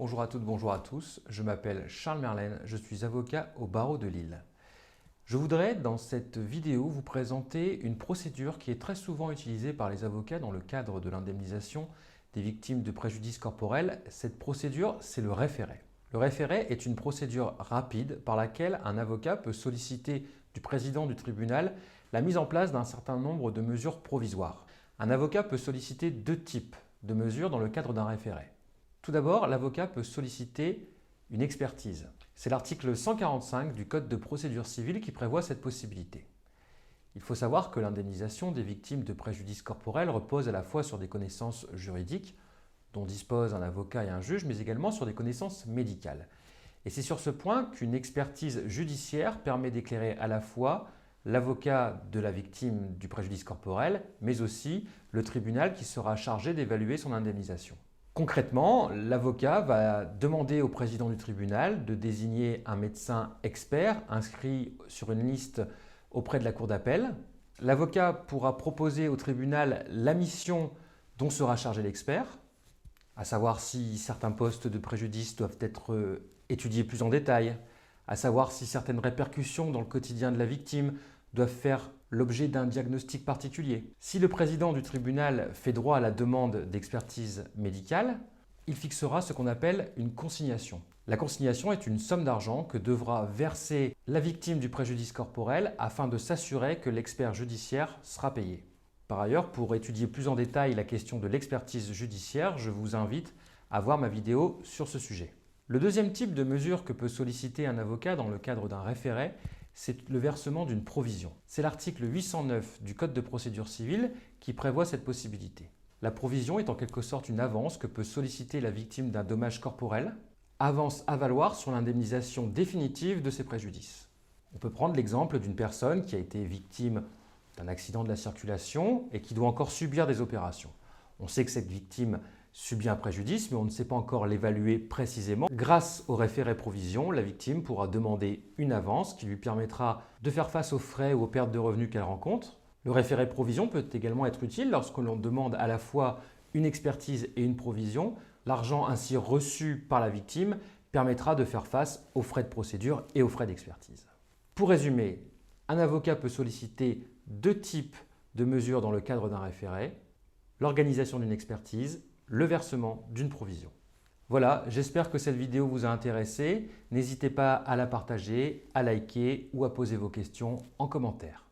Bonjour à toutes, bonjour à tous. Je m'appelle Charles Merlène, je suis avocat au barreau de Lille. Je voudrais dans cette vidéo vous présenter une procédure qui est très souvent utilisée par les avocats dans le cadre de l'indemnisation des victimes de préjudices corporels. Cette procédure, c'est le référé. Le référé est une procédure rapide par laquelle un avocat peut solliciter du président du tribunal la mise en place d'un certain nombre de mesures provisoires. Un avocat peut solliciter deux types de mesures dans le cadre d'un référé. Tout d'abord, l'avocat peut solliciter une expertise. C'est l'article 145 du Code de procédure civile qui prévoit cette possibilité. Il faut savoir que l'indemnisation des victimes de préjudices corporels repose à la fois sur des connaissances juridiques, dont disposent un avocat et un juge, mais également sur des connaissances médicales. Et c'est sur ce point qu'une expertise judiciaire permet d'éclairer à la fois l'avocat de la victime du préjudice corporel, mais aussi le tribunal qui sera chargé d'évaluer son indemnisation. Concrètement, l'avocat va demander au président du tribunal de désigner un médecin expert inscrit sur une liste auprès de la cour d'appel. L'avocat pourra proposer au tribunal la mission dont sera chargé l'expert, à savoir si certains postes de préjudice doivent être étudiés plus en détail, à savoir si certaines répercussions dans le quotidien de la victime doivent faire l'objet d'un diagnostic particulier. Si le président du tribunal fait droit à la demande d'expertise médicale, il fixera ce qu'on appelle une consignation. La consignation est une somme d'argent que devra verser la victime du préjudice corporel afin de s'assurer que l'expert judiciaire sera payé. Par ailleurs, pour étudier plus en détail la question de l'expertise judiciaire, je vous invite à voir ma vidéo sur ce sujet. Le deuxième type de mesure que peut solliciter un avocat dans le cadre d'un référé, c'est le versement d'une provision. C'est l'article 809 du Code de procédure civile qui prévoit cette possibilité. La provision est en quelque sorte une avance que peut solliciter la victime d'un dommage corporel, avance à valoir sur l'indemnisation définitive de ses préjudices. On peut prendre l'exemple d'une personne qui a été victime d'un accident de la circulation et qui doit encore subir des opérations. On sait que cette victime subit un préjudice, mais on ne sait pas encore l'évaluer précisément. Grâce au référé provision, la victime pourra demander une avance qui lui permettra de faire face aux frais ou aux pertes de revenus qu'elle rencontre. Le référé provision peut également être utile lorsque l'on demande à la fois une expertise et une provision. L'argent ainsi reçu par la victime permettra de faire face aux frais de procédure et aux frais d'expertise. Pour résumer, un avocat peut solliciter deux types de mesures dans le cadre d'un référé: l'organisation d'une expertise, le versement d'une provision. Voilà, j'espère que cette vidéo vous a intéressé. N'hésitez pas à la partager, à liker ou à poser vos questions en commentaire.